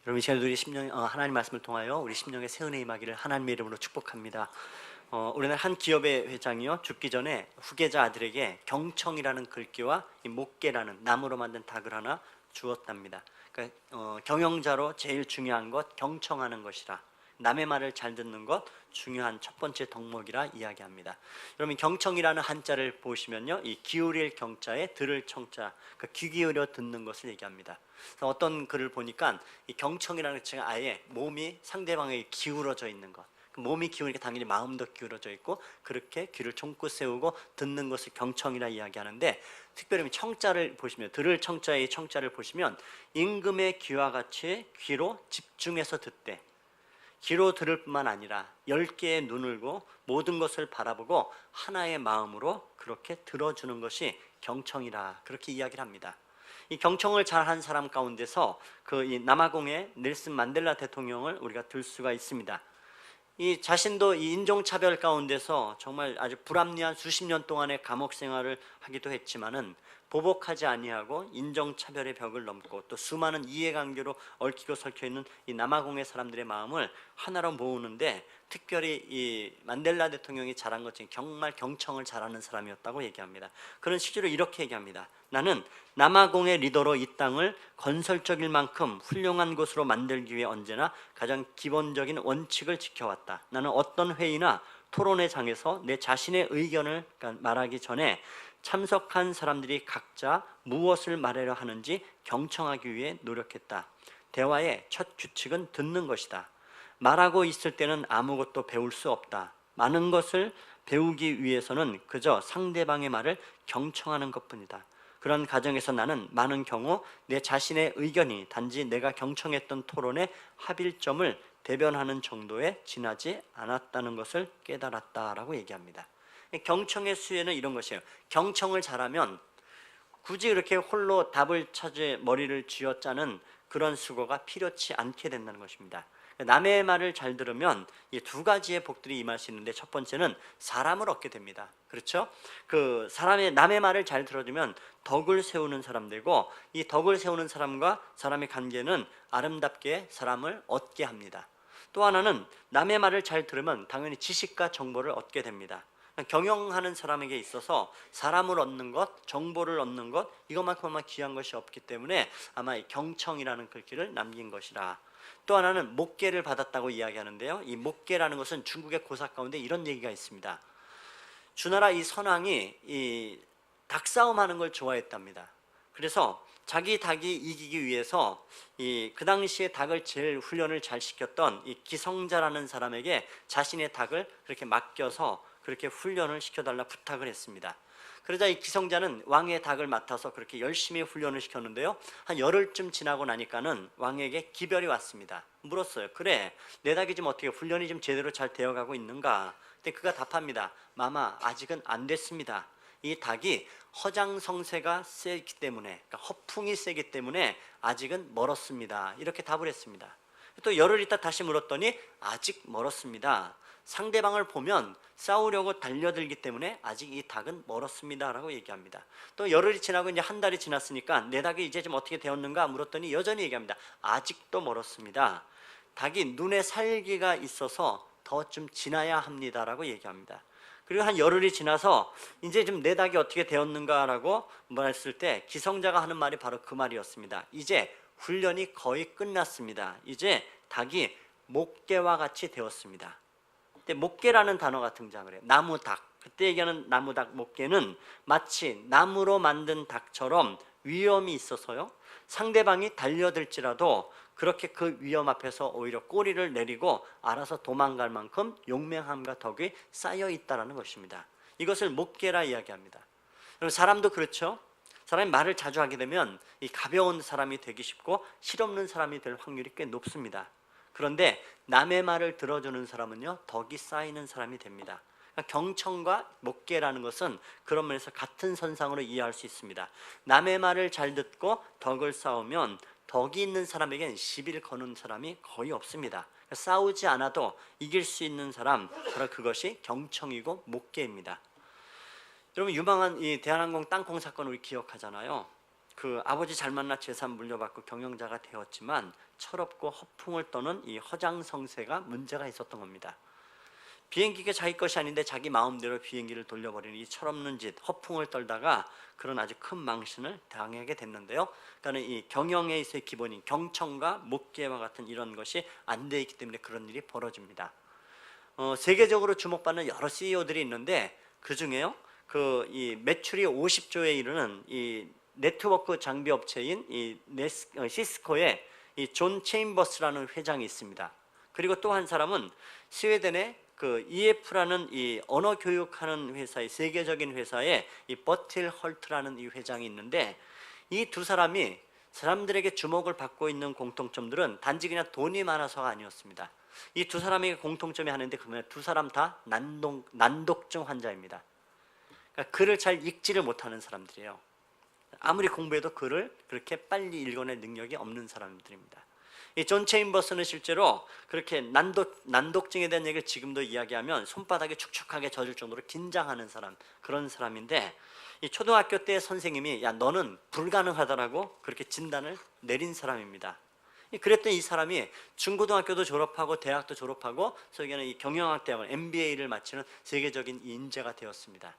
여러분 이 시간에 우리 심령 하나님 말씀을 통하여 우리 심령에 새 은혜 임하기를 하나님의 이름으로 축복합니다. 우리나라 한 기업의 회장이요 죽기 전에 후계자 아들에게 경청이라는 글귀와 이 목계라는 나무로 만든 닭을 하나 주었답니다. 그러니까 경영자로 제일 중요한 것 경청하는 것이라, 남의 말을 잘 듣는 것 중요한 첫 번째 덕목이라 이야기합니다. 여러분 경청이라는 한자를 보시면요, 이 기울일 경자에 들을 청자, 그 귀 기울여 듣는 것을 얘기합니다. 그래서 어떤 글을 보니까 이 경청이라는 것은 아예 몸이 상대방에게 기울어져 있는 것, 몸이 기울니까 당연히 마음도 기울어져 있고 그렇게 귀를 쫑긋 세우고 듣는 것을 경청이라 이야기하는데, 특별히 청자를 보시면, 들을 청자의 청자를 보시면 임금의 귀와 같이 귀로 집중해서 듣되, 귀로 들을 뿐만 아니라 10개의 눈을 고 모든 것을 바라보고 하나의 마음으로 그렇게 들어주는 것이 경청이라, 그렇게 이야기를 합니다. 이 경청을 잘한 사람 가운데서 이 남아공의 넬슨 만델라 대통령을 우리가 들 수가 있습니다. 이 자신도 이 인종차별 가운데서 정말 아주 불합리한 수십 년 동안의 감옥 생활을 하기도 했지만은 보복하지 아니하고 인종차별의 벽을 넘고 또 수많은 이해관계로 얽히고 설켜 있는 이 남아공의 사람들의 마음을 하나로 모으는데, 특별히 이 만델라 대통령이 잘한 것 중에 정말 경청을 잘하는 사람이었다고 얘기합니다. 그런 시기로 이렇게 얘기합니다. 나는 남아공의 리더로 이 땅을 건설적일 만큼 훌륭한 곳으로 만들기 위해 언제나 가장 기본적인 원칙을 지켜왔다. 나는 어떤 회의나 토론회 장에서 내 자신의 의견을 말하기 전에 참석한 사람들이 각자 무엇을 말하려 하는지 경청하기 위해 노력했다. 대화의 첫 규칙은 듣는 것이다. 말하고 있을 때는 아무것도 배울 수 없다. 많은 것을 배우기 위해서는 그저 상대방의 말을 경청하는 것뿐이다. 그런 과정에서 나는 많은 경우 내 자신의 의견이 단지 내가 경청했던 토론의 합일점을 대변하는 정도에 지나지 않았다는 것을 깨달았다라고 얘기합니다. 경청의 수혜는 이런 것이에요. 경청을 잘하면 굳이 그렇게 홀로 답을 찾을 머리를 쥐어짜는 그런 수고가 필요치 않게 된다는 것입니다. 남의 말을 잘 들으면 이 두 가지의 복들이 임할 수 있는데, 첫 번째는 사람을 얻게 됩니다. 그렇죠? 남의 말을 잘 들어주면 덕을 세우는 사람 되고, 이 덕을 세우는 사람과 사람의 관계는 아름답게 사람을 얻게 합니다. 또 하나는 남의 말을 잘 들으면 당연히 지식과 정보를 얻게 됩니다. 경영하는 사람에게 있어서 사람을 얻는 것, 정보를 얻는 것, 이것만큼 아마 귀한 것이 없기 때문에 아마 이 경청이라는 글귀를 남긴 것이라. 또 하나는 목계를 받았다고 이야기하는데요, 이 목계라는 것은 중국의 고사 가운데 이런 얘기가 있습니다. 주나라 이 선왕이 이 닭싸움하는 걸 좋아했답니다. 그래서 자기 닭이 이기기 위해서 그 당시에 닭을 제일 훈련을 잘 시켰던 이 기성자라는 사람에게 자신의 닭을 그렇게 맡겨서 그렇게 훈련을 시켜달라 부탁을 했습니다. 그러자 이 기성자는 왕의 닭을 맡아서 그렇게 열심히 훈련을 시켰는데요, 한 열흘쯤 지나고 나니까는 왕에게 기별이 왔습니다. 물었어요. 그래, 내 닭이 좀 어떻게 훈련이 좀 제대로 잘 되어가고 있는가? 근데 그가 답합니다. 마마, 아직은 안 됐습니다. 이 닭이 허장성세가 세기 때문에, 그러니까 허풍이 세기 때문에 아직은 멀었습니다. 이렇게 답을 했습니다. 또 열흘 있다 다시 물었더니 아직 멀었습니다. 상대방을 보면 싸우려고 달려들기 때문에 아직 이 닭은 멀었습니다 라고 얘기합니다. 또 열흘이 지나고 이제 한 달이 지났으니까 내 닭이 이제 좀 어떻게 되었는가 물었더니 여전히 얘기합니다. 아직도 멀었습니다. 닭이 눈에 살기가 있어서 더 좀 지나야 합니다 라고 얘기합니다. 그리고 한 열흘이 지나서 이제 좀 내 닭이 어떻게 되었는가라고 말했을 때 기성자가 하는 말이 바로 그 말이었습니다. 이제 훈련이 거의 끝났습니다. 이제 닭이 목계와 같이 되었습니다. 근데 목계라는 단어가 등장을 해요. 나무닭. 그때 얘기하는 나무닭 목계는 마치 나무로 만든 닭처럼 위험이 있어서요, 상대방이 달려들지라도 그렇게 그 위험 앞에서 오히려 꼬리를 내리고 알아서 도망갈 만큼 용맹함과 덕이 쌓여 있다는 것입니다. 이것을 목계라 이야기합니다. 사람도 그렇죠. 사람이 말을 자주 하게 되면 이 가벼운 사람이 되기 쉽고 실없는 사람이 될 확률이 꽤 높습니다. 그런데 남의 말을 들어주는 사람은요, 덕이 쌓이는 사람이 됩니다. 그러니까 경청과 목계라는 것은 그런 면에서 같은 선상으로 이해할 수 있습니다. 남의 말을 잘 듣고 덕을 쌓으면 덕이 있는 사람에겐 시비를 거는 사람이 거의 없습니다. 그러니까 싸우지 않아도 이길 수 있는 사람, 바로 그것이 경청이고 목계입니다. 여러분 유망한 이 대한항공 땅콩 사건 우리 기억하잖아요. 그 아버지 잘 만나 재산 물려받고 경영자가 되었지만 철없고 허풍을 떠는 이 허장성세가 문제가 있었던 겁니다. 비행기가 자기 것이 아닌데 자기 마음대로 비행기를 돌려버리는 이 철없는 짓, 허풍을 떨다가 그런 아주 큰 망신을 당하게 됐는데요. 그러니까 이 경영에 있어의 기본인 경청과 목계와 같은 이런 것이 안 돼 있기 때문에 그런 일이 벌어집니다. 세계적으로 주목받는 여러 CEO들이 있는데 그 중에요, 그 이 매출이 50조에 이르는 이 네트워크 장비 업체인 시스코의 이 존 체인버스라는 회장이 있습니다. 그리고 또 한 사람은 스웨덴의 그 EF라는 이 언어 교육하는 회사의 세계적인 회사의 이 버틸 헐트라는 이 회장이 있는데, 이 두 사람이 사람들에게 주목을 받고 있는 공통점들은 단지 그냥 돈이 많아서가 아니었습니다. 이 두 사람의 공통점이 하는데 그러면 두 사람 다 난독증 환자입니다. 그러니까 글을 잘 읽지를 못하는 사람들이에요. 아무리 공부해도 글을 그렇게 빨리 읽어낼 능력이 없는 사람들입니다. 이 존 체인버스는 실제로 그렇게 난독증에 대한 얘기를 지금도 이야기하면 손바닥이 축축하게 젖을 정도로 긴장하는 사람, 그런 사람인데, 이 초등학교 때 선생님이 야 너는 불가능하다라고 그렇게 진단을 내린 사람입니다. 그랬더니 이 사람이 중고등학교도 졸업하고 대학도 졸업하고 소위하는 이 경영학 대학원 MBA를 마치는 세계적인 인재가 되었습니다.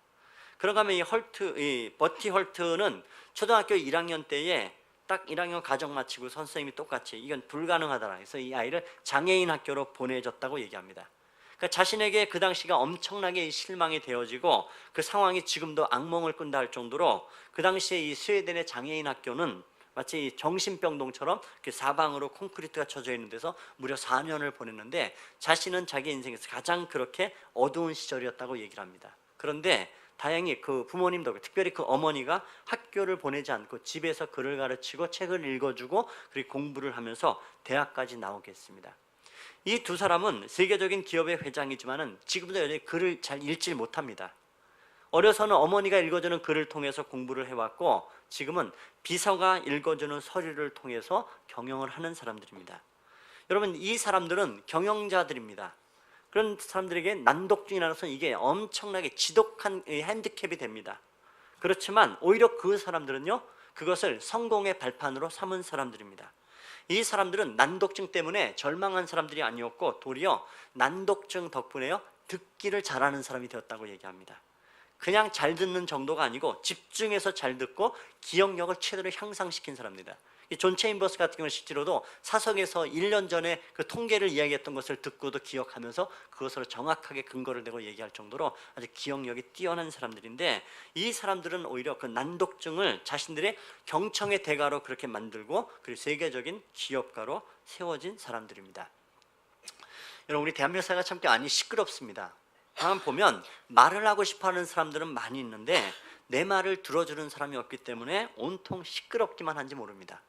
그런가 하면 이 버티 헐트는 초등학교 1학년 때에 딱 1학년 과정 마치고 선생님이 똑같이 이건 불가능하다 해서 이 아이를 장애인 학교로 보내줬다고 얘기합니다. 그러니까 자신에게 그 당시가 엄청나게 실망이 되어지고 그 상황이 지금도 악몽을 꾼다 할 정도로 그 당시에 이 스웨덴의 장애인 학교는 마치 정신병동처럼 사방으로 콘크리트가 쳐져 있는 데서 무려 4년을 보냈는데 자신은 자기 인생에서 가장 그렇게 어두운 시절이었다고 얘기를 합니다. 그런데 다행히 그 부모님도, 특별히 그 어머니가 학교를 보내지 않고 집에서 글을 가르치고 책을 읽어주고 그리고 공부를 하면서 대학까지 나오게 했습니다. 이 두 사람은 세계적인 기업의 회장이지만은 지금도 여전히 글을 잘 읽지 못합니다. 어려서는 어머니가 읽어주는 글을 통해서 공부를 해왔고 지금은 비서가 읽어주는 서류를 통해서 경영을 하는 사람들입니다. 여러분, 이 사람들은 경영자들입니다. 그런 사람들에게 난독증이라는 것은 이게 엄청나게 지독한 핸디캡이 됩니다. 그렇지만 오히려 그 사람들은요, 그것을 성공의 발판으로 삼은 사람들입니다. 이 사람들은 난독증 때문에 절망한 사람들이 아니었고 도리어 난독증 덕분에요 듣기를 잘하는 사람이 되었다고 얘기합니다. 그냥 잘 듣는 정도가 아니고 집중해서 잘 듣고 기억력을 최대로 향상시킨 사람입니다. 이 존 체인버스 같은 경우는 실제로도 사석에서 1년 전에 그 통계를 이야기했던 것을 듣고도 기억하면서 그것으로 정확하게 근거를 대고 얘기할 정도로 아주 기억력이 뛰어난 사람들인데, 이 사람들은 오히려 그 난독증을 자신들의 경청의 대가로 그렇게 만들고 그리고 세계적인 기업가로 세워진 사람들입니다. 여러분, 우리 대한민국 사회가 참 많이 시끄럽습니다. 다만 보면 말을 하고 싶어하는 사람들은 많이 있는데 내 말을 들어주는 사람이 없기 때문에 온통 시끄럽기만 한지 모릅니다.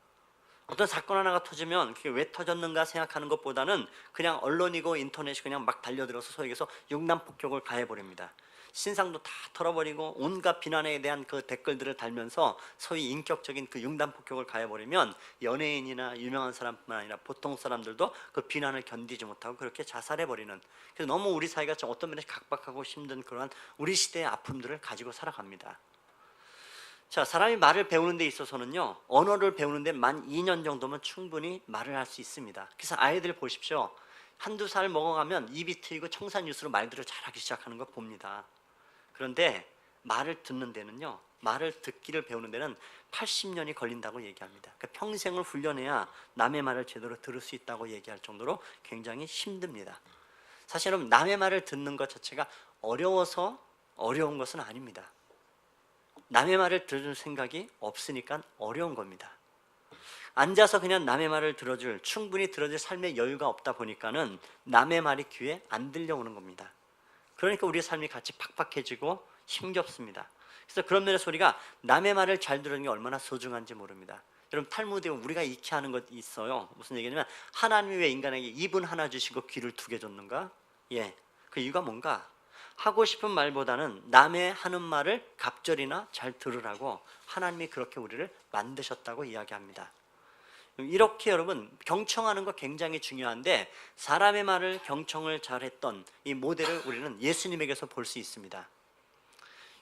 어떤 사건 하나가 터지면 그게 왜 터졌는가 생각하는 것보다는 그냥 언론이고 인터넷이 그냥 막 달려들어서 소위 얘기해서 융단폭격을 가해버립니다. 신상도 다 털어버리고 온갖 비난에 대한 그 댓글들을 달면서 소위 인격적인 그 융단폭격을 가해버리면 연예인이나 유명한 사람뿐만 아니라 보통 사람들도 그 비난을 견디지 못하고 그렇게 자살해버리는, 그래서 너무 우리 사회가 좀 어떤 면에서 각박하고 힘든 그러한 우리 시대의 아픔들을 가지고 살아갑니다. 자, 사람이 말을 배우는 데 있어서는요, 언어를 배우는데 만 2년 정도면 충분히 말을 할 수 있습니다. 그래서 아이들 보십시오. 한두 살 먹어가면 입이 트이고 청산유수로 말들을 잘하기 시작하는 거 봅니다. 그런데 말을 듣는 데는요, 말을 듣기를 배우는 데는 80년이 걸린다고 얘기합니다. 그러니까 평생을 훈련해야 남의 말을 제대로 들을 수 있다고 얘기할 정도로 굉장히 힘듭니다. 사실은 남의 말을 듣는 것 자체가 어려워서 어려운 것은 아닙니다. 남의 말을 들을 생각이 없으니까 어려운 겁니다. 앉아서 그냥 남의 말을 충분히 들어줄 삶의 여유가 없다 보니까는 남의 말이 귀에 안 들려오는 겁니다. 그러니까 우리의 삶이 같이 팍팍해지고 힘겹습니다. 그래서 그런 면에서 우리가 남의 말을 잘 들으는 게 얼마나 소중한지 모릅니다. 여러분, 탈무드에 우리가 익히 하는 것 있어요. 무슨 얘기냐면 하나님이 왜 인간에게 입은 하나 주시고 귀를 2개 줬는가? 그 이유가 뭔가? 하고 싶은 말보다는 남의 하는 말을 갑절이나 잘 들으라고 하나님이 그렇게 우리를 만드셨다고 이야기합니다. 이렇게 여러분, 경청하는 거 굉장히 중요한데 사람의 말을 경청을 잘했던 이 모델을 우리는 예수님에게서 볼 수 있습니다.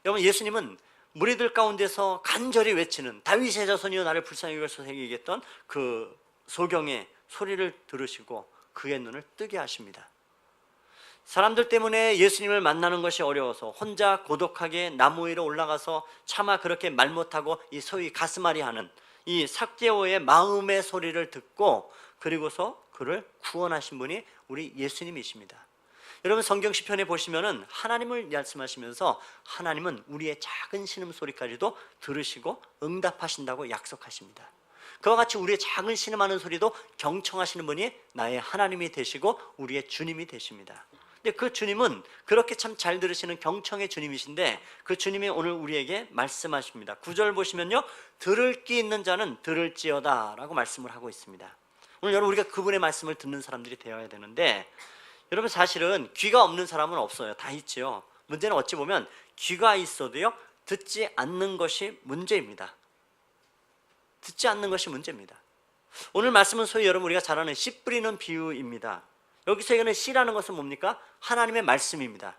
여러분, 예수님은 무리들 가운데서 간절히 외치는 다윗의 자손이여 나를 불쌍히 여기소서 얘기했던 그 소경의 소리를 들으시고 그의 눈을 뜨게 하십니다. 사람들 때문에 예수님을 만나는 것이 어려워서 혼자 고독하게 나무 위로 올라가서 차마 그렇게 말 못하고 이 소위 가슴앓이 하는 이 삭개오의 마음의 소리를 듣고 그리고서 그를 구원하신 분이 우리 예수님이십니다. 여러분 성경 시편에 보시면은 하나님을 말씀하시면서 하나님은 우리의 작은 신음소리까지도 들으시고 응답하신다고 약속하십니다. 그와 같이 우리의 작은 신음하는 소리도 경청하시는 분이 나의 하나님이 되시고 우리의 주님이 되십니다. 근데 그 주님은 그렇게 참 잘 들으시는 경청의 주님이신데 그 주님이 오늘 우리에게 말씀하십니다. 9절 보시면요, 들을 귀 있는 자는 들을지어다 라고 말씀을 하고 있습니다. 오늘 여러분 우리가 그분의 말씀을 듣는 사람들이 되어야 되는데, 여러분 사실은 귀가 없는 사람은 없어요. 다 있죠. 문제는 어찌 보면 귀가 있어도요 듣지 않는 것이 문제입니다. 듣지 않는 것이 문제입니다. 오늘 말씀은 소위 여러분 우리가 잘 아는 씨 뿌리는 비유입니다. 여기서 이거는 씨라는 것은 뭡니까? 하나님의 말씀입니다.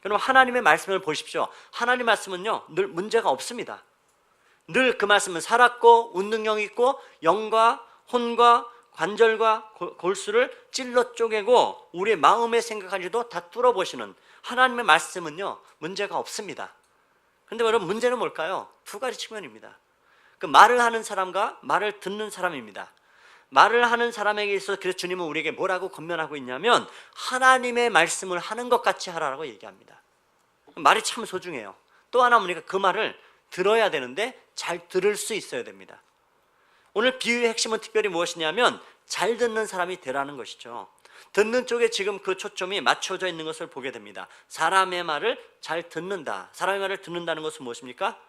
여러분 하나님의 말씀을 보십시오. 하나님의 말씀은요 늘 문제가 없습니다. 늘 그 말씀은 살았고 운능력 있고 영과 혼과 관절과 골수를 찔러 쪼개고 우리의 마음의 생각까지도 다 뚫어보시는 하나님의 말씀은요 문제가 없습니다. 그런데 여러분 문제는 뭘까요? 두 가지 측면입니다. 그 말을 하는 사람과 말을 듣는 사람입니다. 말을 하는 사람에게 있어서 그래서 주님은 우리에게 뭐라고 권면하고 있냐면 하나님의 말씀을 하는 것 같이 하라고 얘기합니다. 말이 참 소중해요. 또 하나 우리가 그 말을 들어야 되는데 잘 들을 수 있어야 됩니다. 오늘 비유의 핵심은 특별히 무엇이냐면 잘 듣는 사람이 되라는 것이죠. 듣는 쪽에 지금 그 초점이 맞춰져 있는 것을 보게 됩니다. 사람의 말을 잘 듣는다. 사람의 말을 듣는다는 것은 무엇입니까?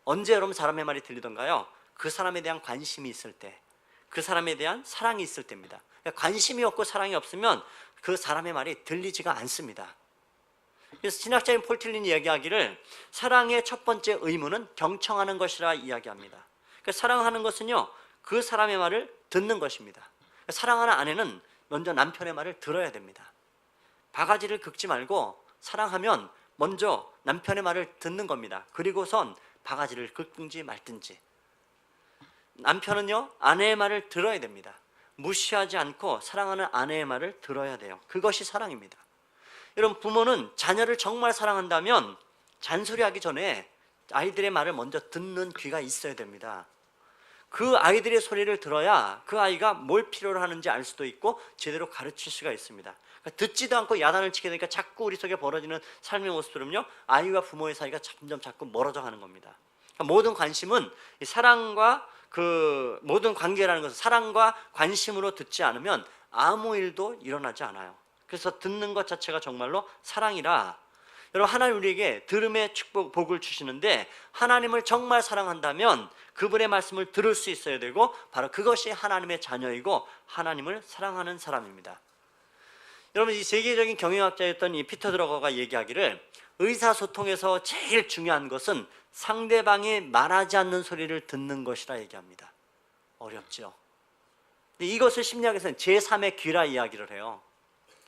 언제 여러분 사람의 말이 들리던가요? 그 사람에 대한 관심이 있을 때, 그 사람에 대한 사랑이 있을 때입니다. 관심이 없고 사랑이 없으면 그 사람의 말이 들리지가 않습니다. 그래서 신학자인 폴 틸린이 이야기하기를 사랑의 첫 번째 의무는 경청하는 것이라 이야기합니다. 그러니까 사랑하는 것은요 그 사람의 말을 듣는 것입니다. 사랑하는 아내는 먼저 남편의 말을 들어야 됩니다. 바가지를 긁지 말고 사랑하면 먼저 남편의 말을 듣는 겁니다. 그리고선 바가지를 긁든지 말든지. 남편은요 아내의 말을 들어야 됩니다. 무시하지 않고 사랑하는 아내의 말을 들어야 돼요. 그것이 사랑입니다. 여러분 부모는 자녀를 정말 사랑한다면 잔소리하기 전에 아이들의 말을 먼저 듣는 귀가 있어야 됩니다. 그 아이들의 소리를 들어야 그 아이가 뭘 필요로 하는지 알 수도 있고 제대로 가르칠 수가 있습니다. 그러니까 듣지도 않고 야단을 치게 되니까 자꾸 우리 속에 벌어지는 삶의 모습들은요 아이와 부모의 사이가 점점 자꾸 멀어져 가는 겁니다. 그러니까 모든 관심은 사랑과 그 모든 관계라는 것은 사랑과 관심으로 듣지 않으면 아무 일도 일어나지 않아요. 그래서 듣는 것 자체가 정말로 사랑이라, 여러분 하나님 우리에게 들음의 축복 복을 주시는데 하나님을 정말 사랑한다면 그분의 말씀을 들을 수 있어야 되고 바로 그것이 하나님의 자녀이고 하나님을 사랑하는 사람입니다. 여러분 이 세계적인 경영학자였던 이 피터 드러거가 얘기하기를 의사소통에서 제일 중요한 것은 상대방이 말하지 않는 소리를 듣는 것이라 얘기합니다. 어렵죠. 이것을 심리학에서는 제3의 귀라 이야기를 해요.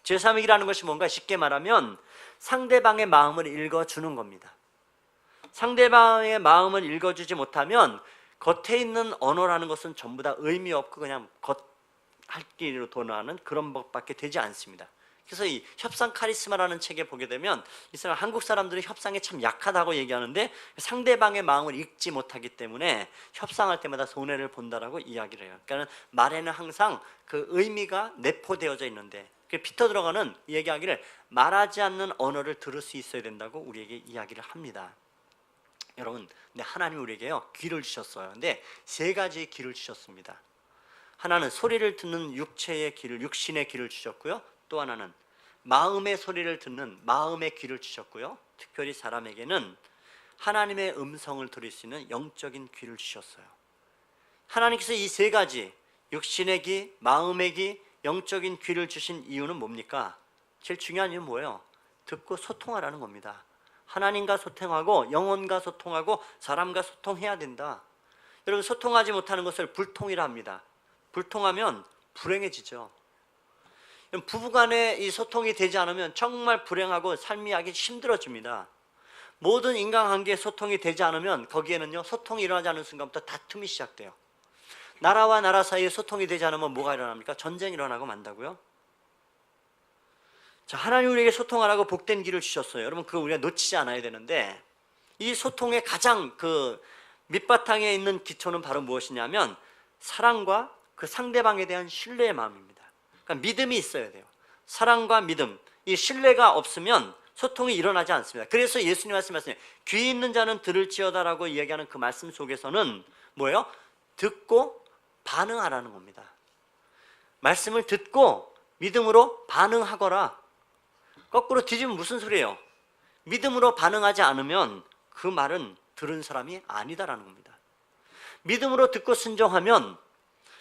제3의 귀라는 것이 뭔가 쉽게 말하면 상대방의 마음을 읽어주는 겁니다. 상대방의 마음을 읽어주지 못하면 겉에 있는 언어라는 것은 전부 다 의미 없고 그냥 겉핥기로 도나는 그런 것밖에 되지 않습니다. 그래서 이 협상 카리스마라는 책에 보게 되면 이 사람 한국 사람들이 협상에 참 약하다고 얘기하는데 상대방의 마음을 읽지 못하기 때문에 협상할 때마다 손해를 본다라고 이야기를 해요. 그러니까 말에는 항상 그 의미가 내포되어져 있는데 피터 드러거는 얘기하기를 말하지 않는 언어를 들을 수 있어야 된다고 우리에게 이야기를 합니다. 여러분, 근데 하나님이 우리에게요 귀를 주셨어요. 근데 세 가지 귀를 주셨습니다. 하나는 소리를 듣는 육체의 귀를, 육신의 귀를 주셨고요. 또 하나는 마음의 소리를 듣는 마음의 귀를 주셨고요. 특별히 사람에게는 하나님의 음성을 들을 수 있는 영적인 귀를 주셨어요. 하나님께서 이 세 가지 육신의 귀, 마음의 귀, 영적인 귀를 주신 이유는 뭡니까? 제일 중요한 이유는 뭐예요? 듣고 소통하라는 겁니다. 하나님과 소통하고 영혼과 소통하고 사람과 소통해야 된다. 여러분 소통하지 못하는 것을 불통이라 합니다. 불통하면 불행해지죠. 부부간에 이 소통이 되지 않으면 정말 불행하고 삶이 하기 힘들어집니다. 모든 인간관계에 소통이 되지 않으면 거기에는요 소통이 일어나지 않는 순간부터 다툼이 시작돼요. 나라와 나라 사이에 소통이 되지 않으면 뭐가 일어납니까? 전쟁이 일어나고 만다고요. 자, 하나님 우리에게 소통하라고 복된 길을 주셨어요. 여러분 그거 우리가 놓치지 않아야 되는데 이 소통의 가장 그 밑바탕에 있는 기초는 바로 무엇이냐면 사랑과 그 상대방에 대한 신뢰의 마음입니다. 그러니까 믿음이 있어야 돼요. 사랑과 믿음, 이 신뢰가 없으면 소통이 일어나지 않습니다. 그래서 예수님 말씀하시는 귀 있는 자는 들을지어다라고 이야기하는 그 말씀 속에서는 뭐예요? 듣고 반응하라는 겁니다. 말씀을 듣고 믿음으로 반응하거라. 거꾸로 뒤집으면 무슨 소리예요? 믿음으로 반응하지 않으면 그 말은 들은 사람이 아니다라는 겁니다. 믿음으로 듣고 순종하면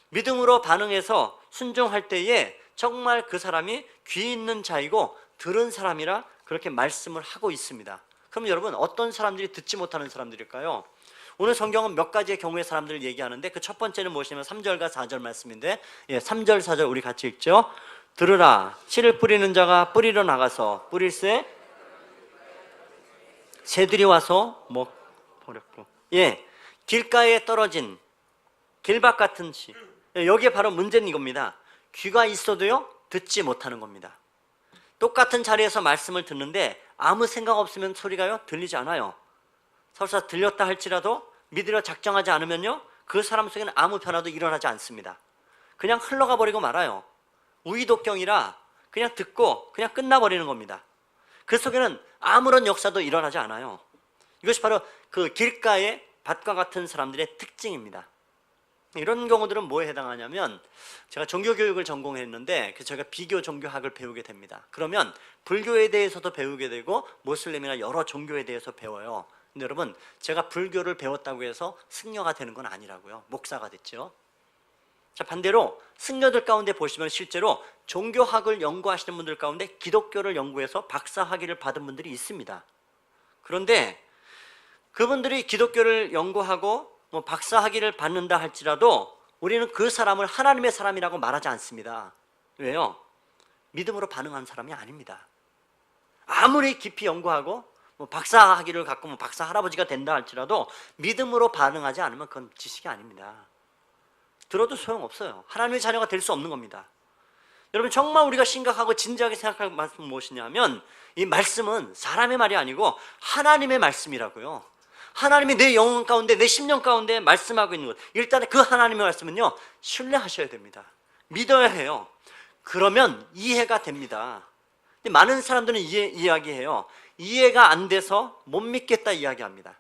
믿음으로 반응해서 순종할 때에 정말 그 사람이 귀 있는 자이고 들은 사람이라 그렇게 말씀을 하고 있습니다. 그럼 여러분 어떤 사람들이 듣지 못하는 사람들일까요? 오늘 성경은 몇 가지의 경우의 사람들을 얘기하는데 그 첫 번째는 무엇이냐면 3절과 4절 말씀인데 3절 4절 우리 같이 읽죠. 들으라 씨를 뿌리는 자가 뿌리러 나가서 뿌릴새 새들이 와서 먹버렸고 길가에 떨어진 길밭 같은 씨. 여기에 바로 문제는 이겁니다. 귀가 있어도요 듣지 못하는 겁니다. 똑같은 자리에서 말씀을 듣는데 아무 생각 없으면 소리가요 들리지 않아요. 설사 들렸다 할지라도 믿으려 작정하지 않으면요 그 사람 속에는 아무 변화도 일어나지 않습니다. 그냥 흘러가 버리고 말아요. 우의독경이라 그냥 듣고 그냥 끝나버리는 겁니다. 그 속에는 아무런 역사도 일어나지 않아요. 이것이 바로 그 길가의 밭과 같은 사람들의 특징입니다. 이런 경우들은 뭐에 해당하냐면 제가 종교교육을 전공했는데 저희가 비교 종교학을 배우게 됩니다. 그러면 불교에 대해서도 배우게 되고 모슬림이나 여러 종교에 대해서 배워요. 근데 여러분 제가 불교를 배웠다고 해서 승려가 되는 건 아니라고요. 목사가 됐죠. 자, 반대로 승려들 가운데 보시면 실제로 종교학을 연구하시는 분들 가운데 기독교를 연구해서 박사학위를 받은 분들이 있습니다. 그런데 그분들이 기독교를 연구하고 박사학위를 받는다 할지라도 우리는 그 사람을 하나님의 사람이라고 말하지 않습니다. 왜요? 믿음으로 반응한 사람이 아닙니다. 아무리 깊이 연구하고 박사학위를 갖고 박사 할아버지가 된다 할지라도 믿음으로 반응하지 않으면 그건 지식이 아닙니다. 들어도 소용없어요. 하나님의 자녀가 될 수 없는 겁니다. 여러분 정말 우리가 심각하고 진지하게 생각할 말씀은 무엇이냐면 이 말씀은 사람의 말이 아니고 하나님의 말씀이라고요. 하나님이 내 영혼 가운데 내 심령 가운데 말씀하고 있는 것, 일단 그 하나님의 말씀은요 신뢰하셔야 됩니다. 믿어야 해요. 그러면 이해가 됩니다. 근데 많은 사람들은 이야기해요. 이해가 안 돼서 못 믿겠다 이야기합니다.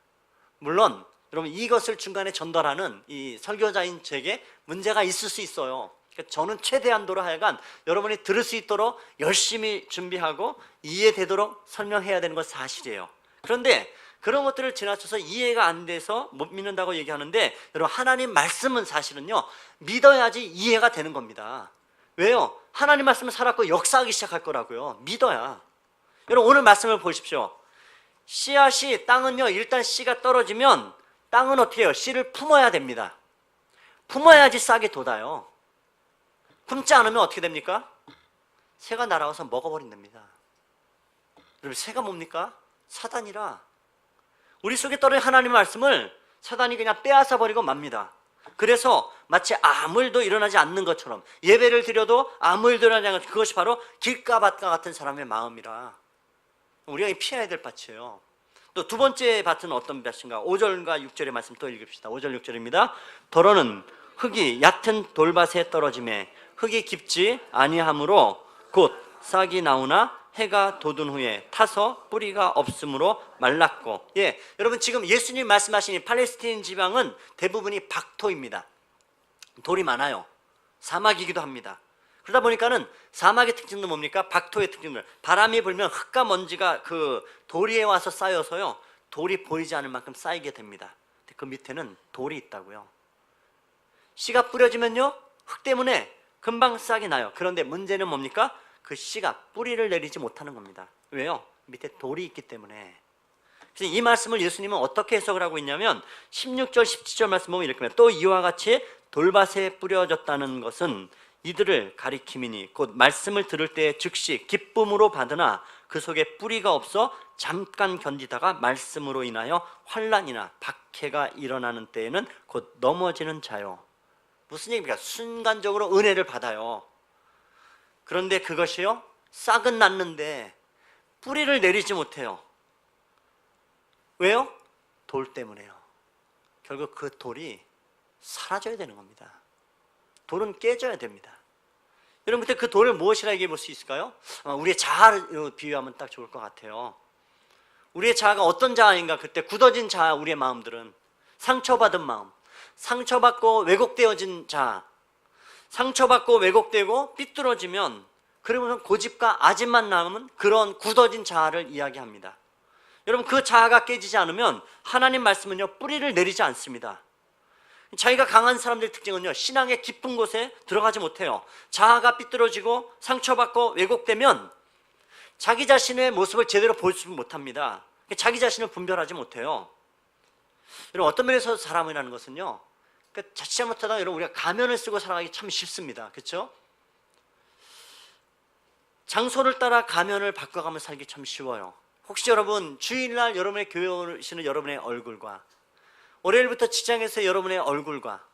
물론 여러분 이것을 중간에 전달하는 이 설교자인 제게 문제가 있을 수 있어요. 그러니까 저는 최대한도로 하여간 여러분이 들을 수 있도록 열심히 준비하고 이해되도록 설명해야 되는 건 사실이에요. 그런데 그런 것들을 지나쳐서 이해가 안 돼서 못 믿는다고 얘기하는데 여러분 하나님 말씀은 사실은요 믿어야지 이해가 되는 겁니다. 왜요? 하나님 말씀은 살았고 역사하기 시작할 거라고요. 믿어야. 여러분 오늘 말씀을 보십시오. 씨앗이 땅은요 일단 씨가 떨어지면 땅은 어떻게 해요? 씨를 품어야 됩니다. 품어야지 싹이 돋아요. 품지 않으면 어떻게 됩니까? 새가 날아와서 먹어버린답니다. 여러분 새가 뭡니까? 사단이라. 우리 속에 떨어진 하나님의 말씀을 사단이 그냥 빼앗아 버리고 맙니다. 그래서 마치 아무 일도 일어나지 않는 것처럼 예배를 드려도 아무 일도 일어나지 않는 것, 그것이 바로 길가밭과 같은 사람의 마음이라 우리가 피해야 될 밭이에요. 또 두 번째 밭은 어떤 밭인가? 5절과 6절의 말씀 또 읽읍시다. 5절 6절입니다. 더러는 흙이 얕은 돌밭에 떨어짐에 흙이 깊지 아니하므로 곧 싹이 나오나 해가 돋은 후에 타서 뿌리가 없으므로 말랐고. 여러분 지금 예수님 말씀하신 이 팔레스타인 지방은 대부분이 박토입니다. 돌이 많아요. 사막이기도 합니다. 그러다 보니까는 사막의 특징도 뭡니까? 박토의 특징들. 바람이 불면 흙과 먼지가 그 돌 위에 와서 쌓여서요 돌이 보이지 않을 만큼 쌓이게 됩니다. 그 밑에는 돌이 있다고요. 씨가 뿌려지면요 흙 때문에 금방 싹이 나요. 그런데 문제는 뭡니까? 그 씨가 뿌리를 내리지 못하는 겁니다. 왜요? 밑에 돌이 있기 때문에. 그래서 이 말씀을 예수님은 어떻게 해석을 하고 있냐면 16절 17절 말씀 보면 이렇게 합니다. 또 이와 같이 돌밭에 뿌려졌다는 것은 이들을 가리킴이니 곧 말씀을 들을 때 즉시 기쁨으로 받으나 그 속에 뿌리가 없어 잠깐 견디다가 말씀으로 인하여 환난이나 박해가 일어나는 때에는 곧 넘어지는 자요. 무슨 얘기입니까? 순간적으로 은혜를 받아요. 그런데 그것이요, 싹은 났는데 뿌리를 내리지 못해요. 왜요? 돌 때문에요. 결국 그 돌이 사라져야 되는 겁니다. 돌은 깨져야 됩니다. 여러분, 그때 그 돌을 무엇이라 얘기해 볼 수 있을까요? 우리의 자아를 비유하면 딱 좋을 것 같아요. 우리의 자아가 어떤 자아인가? 그때 굳어진 자아, 우리의 마음들은 상처받은 마음, 상처받고 왜곡되어진 자아, 상처받고 왜곡되고 삐뚤어지면, 그러면 고집과 아집만 남은 그런 굳어진 자아를 이야기합니다. 여러분, 그 자아가 깨지지 않으면 하나님 말씀은요, 뿌리를 내리지 않습니다. 자기가 강한 사람들의 특징은요, 신앙의 깊은 곳에 들어가지 못해요. 자아가 삐뚤어지고 상처받고 왜곡되면 자기 자신의 모습을 제대로 보지 못합니다. 자기 자신을 분별하지 못해요. 여러분, 어떤 면에서 사람이라는 것은요, 그러니까 자칫 잘못하다가 여러분, 우리가 가면을 쓰고 살아가기 참 쉽습니다. 그렇죠? 장소를 따라 가면을 바꿔가며 살기 참 쉬워요. 혹시 여러분, 주일날 여러분의 교회 오시는 여러분의 얼굴과 월요일부터 직장에서 여러분의 얼굴과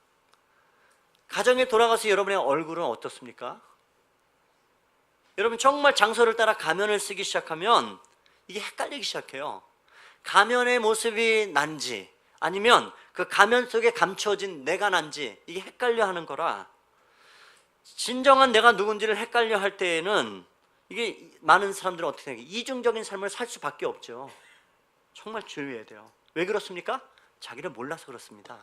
가정에 돌아가서 여러분의 얼굴은 어떻습니까? 여러분, 정말 장소를 따라 가면을 쓰기 시작하면 이게 헷갈리기 시작해요. 가면의 모습이 난지 아니면 그 가면 속에 감춰진 내가 난지, 이게 헷갈려 하는 거라, 진정한 내가 누군지를 헷갈려 할 때에는 이게 많은 사람들은 어떻게 생각해요? 이중적인 삶을 살 수밖에 없죠. 정말 주의해야 돼요. 왜 그렇습니까? 자기를 몰라서 그렇습니다.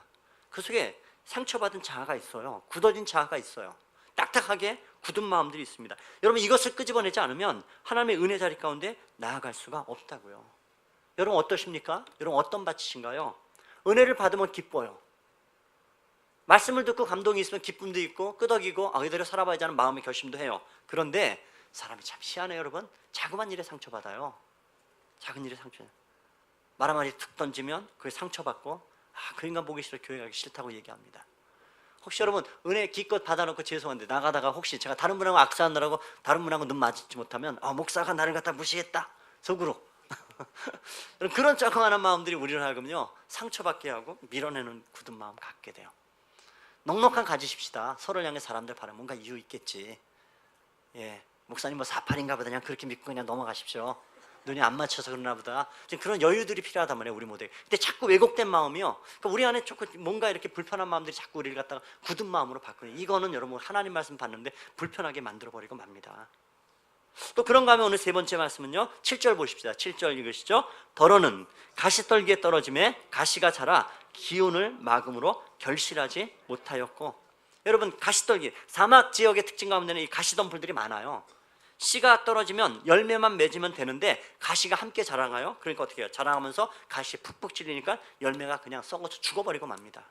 그 속에 상처받은 자아가 있어요. 굳어진 자아가 있어요. 딱딱하게 굳은 마음들이 있습니다. 여러분, 이것을 끄집어내지 않으면 하나님의 은혜 자리 가운데 나아갈 수가 없다고요. 여러분, 어떠십니까? 여러분, 어떤 밭이신가요? 은혜를 받으면 기뻐요. 말씀을 듣고 감동이 있으면 기쁨도 있고 끄덕이고 이대로 살아봐야지 하는 마음의 결심도 해요. 그런데 사람이 참 희한해요. 여러분, 자그만 일에 상처받아요. 작은 일에 상처, 말 한마디 툭 던지면 그게 상처받고, 그 인간 보기 싫어, 교회 가기 싫다고 얘기합니다. 혹시 여러분, 은혜 기껏 받아놓고 죄송한데 나가다가 혹시 제가 다른 분하고 악수하느라고 다른 분하고 눈 마주치지 못하면 목사가 나를 갖다 무시했다, 속으로. 그런 조그마한 마음들이 우리를 하여금요, 상처받게 하고 밀어내는 굳은 마음 갖게 돼요. 넉넉한 가지십시다. 서로를 향해 사람들 바라면 뭔가 이유 있겠지. 예, 목사님 뭐 사팔인가 보다, 그냥 그렇게 믿고 그냥 넘어가십시오. 눈이 안 맞춰서 그러나 보다. 지금 그런 여유들이 필요하단 말이에요, 우리 모두에게. 근데 자꾸 왜곡된 마음이요, 그러니까 우리 안에 조금 뭔가 이렇게 불편한 마음들이 자꾸 우리를 갖다가 굳은 마음으로 바꾸는, 이거는 여러분 하나님 말씀 받는데 불편하게 만들어버리고 맙니다. 또 그런가 하면 오늘 세 번째 말씀은요, 7절 보십시다. 7절 읽으시죠. 더러는 가시떨기에 떨어짐에 가시가 자라 기운을 막음으로 결실하지 못하였고. 여러분, 가시떨기, 사막 지역의 특징 가운데는 이 가시덤불들이 많아요. 씨가 떨어지면 열매만 맺으면 되는데 가시가 함께 자라나요? 그러니까 어떻게 해요? 자라가면서 가시 푹푹 찔리니까 열매가 그냥 썩어서 죽어버리고 맙니다.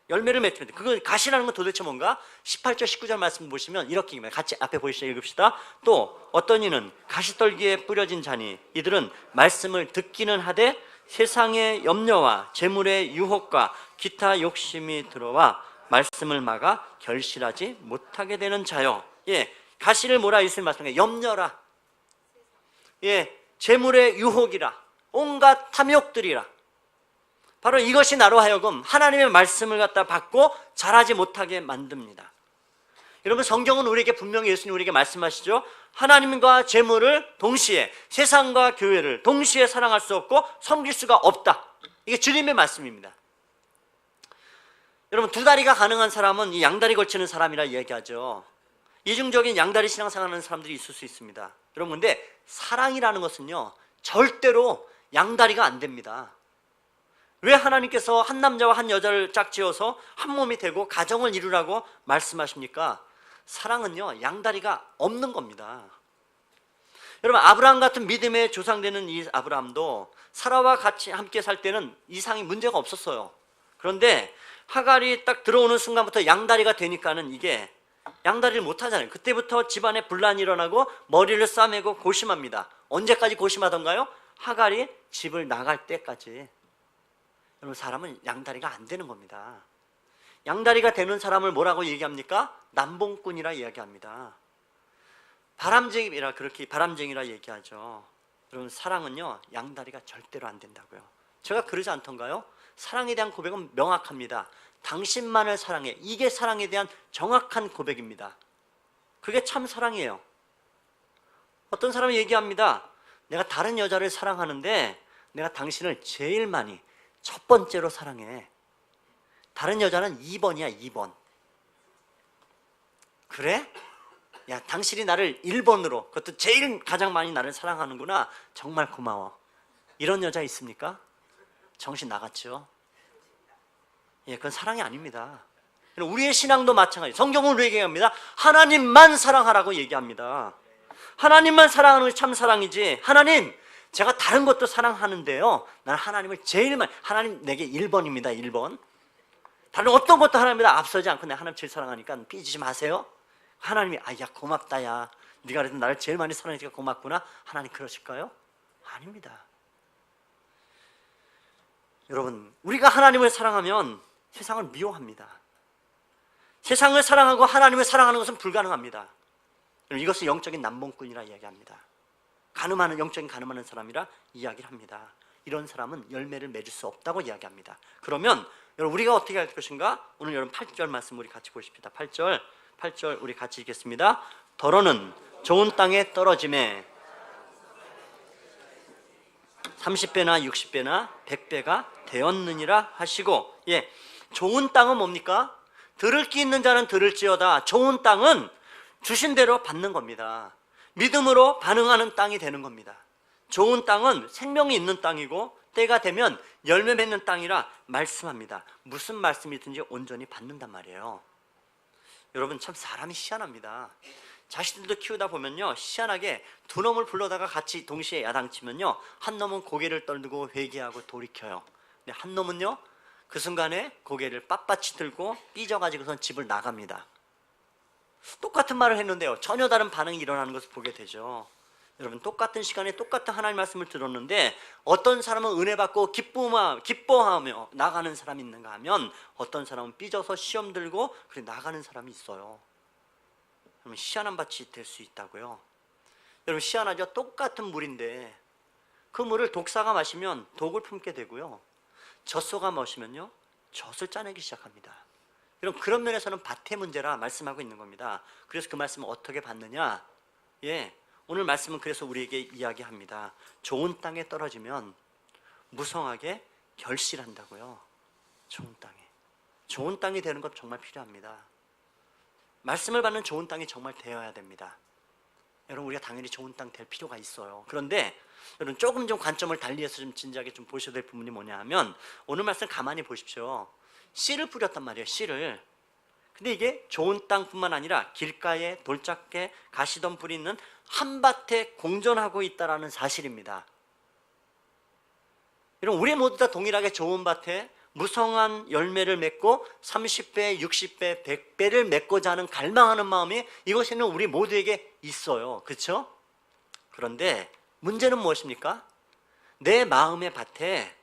열매를 맺으면 돼. 그거 가시라는 건 도대체 뭔가? 18절 19절 말씀 보시면 이렇게 같이 앞에 보시죠. 읽읍시다. 또 어떤 이는 가시떨기에 뿌려진 자니 이들은 말씀을 듣기는 하되 세상의 염려와 재물의 유혹과 기타 욕심이 들어와 말씀을 막아 결실하지 못하게 되는 자요. 예, 가시를 뭐라 있을 말씀에 염려라, 예, 재물의 유혹이라, 온갖 탐욕들이라. 바로 이것이 나로 하여금 하나님의 말씀을 갖다 받고 자라지 못하게 만듭니다. 여러분, 성경은 우리에게 분명히, 예수님 우리에게 말씀하시죠. 하나님과 재물을 동시에, 세상과 교회를 동시에 사랑할 수 없고 섬길 수가 없다. 이게 주님의 말씀입니다. 여러분, 두 다리가 가능한 사람은 이 양다리 걸치는 사람이라 이야기하죠. 이중적인 양다리 신앙생활하는 사람들이 있을 수 있습니다. 여러분, 근데 사랑이라는 것은요, 절대로 양다리가 안 됩니다. 왜 하나님께서 한 남자와 한 여자를 짝지어서 한 몸이 되고 가정을 이루라고 말씀하십니까? 사랑은요, 양다리가 없는 겁니다. 여러분, 아브라함 같은 믿음의 조상되는 이 아브라함도 사라와 같이 함께 살 때는 이상이 문제가 없었어요. 그런데 하갈이 딱 들어오는 순간부터 양다리가 되니까는 이게 양다리를 못 하잖아요. 그때부터 집안에 분란이 일어나고 머리를 싸매고 고심합니다. 언제까지 고심하던가요? 하갈이 집을 나갈 때까지. 여러분, 사람은 양다리가 안 되는 겁니다. 양다리가 되는 사람을 뭐라고 얘기합니까? 남봉꾼이라 이야기합니다. 바람쟁이라, 그렇게 바람쟁이라 얘기하죠. 여러분 사랑은요 양다리가 절대로 안 된다고요. 제가 그러지 않던가요? 사랑에 대한 고백은 명확합니다. 당신만을 사랑해. 이게 사랑에 대한 정확한 고백입니다. 그게 참 사랑이에요. 어떤 사람이 얘기합니다. 내가 다른 여자를 사랑하는데 내가 당신을 제일 많이 첫 번째로 사랑해. 다른 여자는 2번이야 2번. 그래? 야 당신이 나를 1번으로 그것도 제일 가장 많이 나를 사랑하는구나. 정말 고마워. 이런 여자 있습니까? 정신 나갔죠. 예, 그건 사랑이 아닙니다. 우리의 신앙도 마찬가지. 성경은 우리에게 얘기합니다. 하나님만 사랑하라고 얘기합니다. 하나님만 사랑하는 것이 참 사랑이지. 하나님 제가 다른 것도 사랑하는데요 나는 하나님을 제일 많이, 하나님 내게 1번입니다 1번. 다른 어떤 것도 하나님보다 앞서지 않고 내가 하나님 제일 사랑하니까 삐지지 마세요. 하나님이 야 고맙다 야 네가 그래도 나를 제일 많이 사랑하니까 고맙구나. 하나님 그러실까요? 아닙니다. 여러분 우리가 하나님을 사랑하면 세상을 미워합니다. 세상을 사랑하고 하나님을 사랑하는 것은 불가능합니다. 이것을 영적인 남봉꾼이라 이야기합니다. 가늠하는 영적인 가늠하는 사람이라 이야기를 합니다. 이런 사람은 열매를 맺을 수 없다고 이야기합니다. 그러면 여러분 우리가 어떻게 할 것인가? 오늘 여러분 8절 말씀 우리 같이 보십시다. 8절 우리 같이 읽겠습니다. 더러는 좋은 땅에 떨어짐에 30배나 60배나 100배가 되었느니라 하시고, 예, 좋은 땅은 뭡니까? 들을 기 있는 자는 들을지어다. 좋은 땅은 주신 대로 받는 겁니다. 믿음으로 반응하는 땅이 되는 겁니다. 좋은 땅은 생명이 있는 땅이고 때가 되면 열매 맺는 땅이라 말씀합니다. 무슨 말씀이든지 온전히 받는단 말이에요. 여러분 참 사람이 희한합니다. 자식들도 키우다 보면요 희한하게 두 놈을 불러다가 같이 동시에 야당치면요 한 놈은 고개를 떨고 회개하고 돌이켜요. 근데 한 놈은요 그 순간에 고개를 빳빳이 들고 삐져가지고선 집을 나갑니다. 똑같은 말을 했는데요 전혀 다른 반응이 일어나는 것을 보게 되죠. 여러분 똑같은 시간에 똑같은 하나님 말씀을 들었는데 어떤 사람은 은혜 받고 기뻐하며 나가는 사람이 있는가 하면 어떤 사람은 삐져서 시험 들고 그래 나가는 사람이 있어요. 그러면 희한한 밭이 될 수 있다고요. 여러분 희한하죠? 똑같은 물인데 그 물을 독사가 마시면 독을 품게 되고요 젖소가 마시면요 젖을 짜내기 시작합니다. 여러분 그런 면에서는 밭의 문제라 말씀하고 있는 겁니다. 그래서 그 말씀을 어떻게 받느냐? 예, 오늘 말씀은 그래서 우리에게 이야기합니다. 좋은 땅에 떨어지면 무성하게 결실한다고요. 좋은 땅이 되는 것 정말 필요합니다. 말씀을 받는 좋은 땅이 정말 되어야 됩니다. 여러분 우리가 당연히 좋은 땅 될 필요가 있어요. 그런데 여러분 조금 좀 관점을 달리해서 좀 진지하게 좀 보셔야 될 부분이 뭐냐 하면 오늘 말씀 가만히 보십시오. 씨를 뿌렸단 말이에요. 씨를. 근데 이게 좋은 땅뿐만 아니라 길가에 돌짝게 가시덤불이 있는 한밭에 공존하고 있다는 사실입니다. 여러분 우리 모두 다 동일하게 좋은 밭에 무성한 열매를 맺고 30배, 60배, 100배를 맺고자 하는 갈망하는 마음이 이것에는 우리 모두에게 있어요. 그렇죠? 그런데 문제는 무엇입니까? 내 마음의 밭에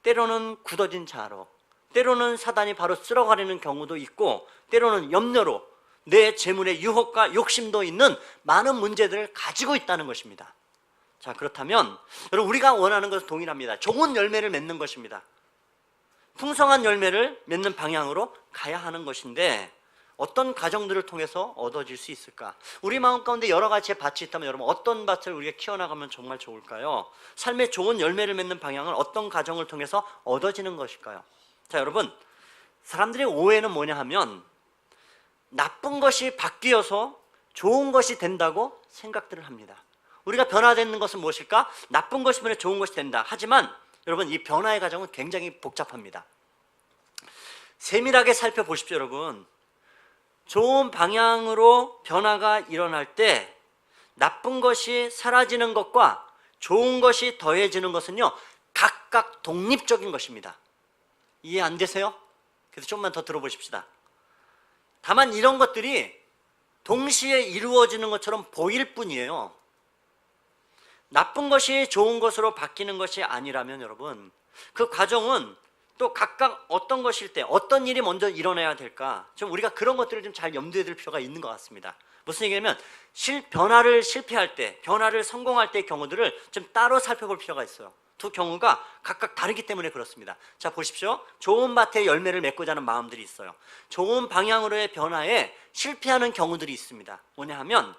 때로는 굳어진 자로, 때로는 사단이 바로 쓸어가려는 경우도 있고 때로는 염려로 내 재물의 유혹과 욕심도 있는 많은 문제들을 가지고 있다는 것입니다. 자, 그렇다면 여러분 우리가 원하는 것은 동일합니다. 좋은 열매를 맺는 것입니다. 풍성한 열매를 맺는 방향으로 가야 하는 것인데 어떤 과정들을 통해서 얻어질 수 있을까? 우리 마음 가운데 여러 가지의 밭이 있다면 여러분 어떤 밭을 우리가 키워나가면 정말 좋을까요? 삶의 좋은 열매를 맺는 방향은 어떤 과정을 통해서 얻어지는 것일까요? 자, 여러분 사람들의 오해는 뭐냐 하면 나쁜 것이 바뀌어서 좋은 것이 된다고 생각들을 합니다. 우리가 변화되는 것은 무엇일까? 나쁜 것이면 좋은 것이 된다. 하지만 여러분 이 변화의 과정은 굉장히 복잡합니다. 세밀하게 살펴보십시오. 여러분 좋은 방향으로 변화가 일어날 때 나쁜 것이 사라지는 것과 좋은 것이 더해지는 것은요 각각 독립적인 것입니다. 이해 안 되세요? 그래서 좀만 더 들어보십시다. 다만 이런 것들이 동시에 이루어지는 것처럼 보일 뿐이에요. 나쁜 것이 좋은 것으로 바뀌는 것이 아니라면 여러분 그 과정은 또 각각 어떤 것일 때 어떤 일이 먼저 일어나야 될까, 좀 우리가 그런 것들을 좀 잘 염두에 둘 필요가 있는 것 같습니다. 무슨 얘기냐면 변화를 실패할 때, 변화를 성공할 때의 경우들을 좀 따로 살펴볼 필요가 있어요. 두 경우가 각각 다르기 때문에 그렇습니다. 자, 보십시오. 좋은 밭에 열매를 맺고자 하는 마음들이 있어요. 좋은 방향으로의 변화에 실패하는 경우들이 있습니다. 뭐냐 하면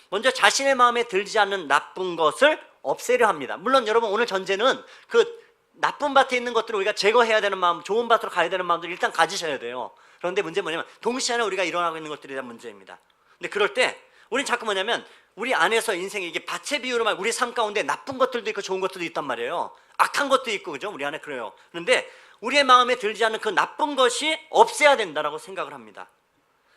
먼저 자신의 마음에 들지 않는 나쁜 것을 없애려 합니다. 물론 여러분, 오늘 전제는 그 나쁜 밭에 있는 것들을 우리가 제거해야 되는 마음, 좋은 밭으로 가야 되는 마음들을 일단 가지셔야 돼요. 그런데 문제는 뭐냐면 동시에 우리가 일어나고 있는 것들에 대한 문제입니다. 근데 그럴 때 우리는 자꾸 뭐냐면 우리 안에서 인생에 이게 밭의 비유로 말, 우리 삶 가운데 나쁜 것들도 있고 좋은 것들도 있단 말이에요. 악한 것도 있고, 그죠? 우리 안에 그래요. 그런데 우리의 마음에 들지 않는 그 나쁜 것이 없애야 된다라고 생각을 합니다.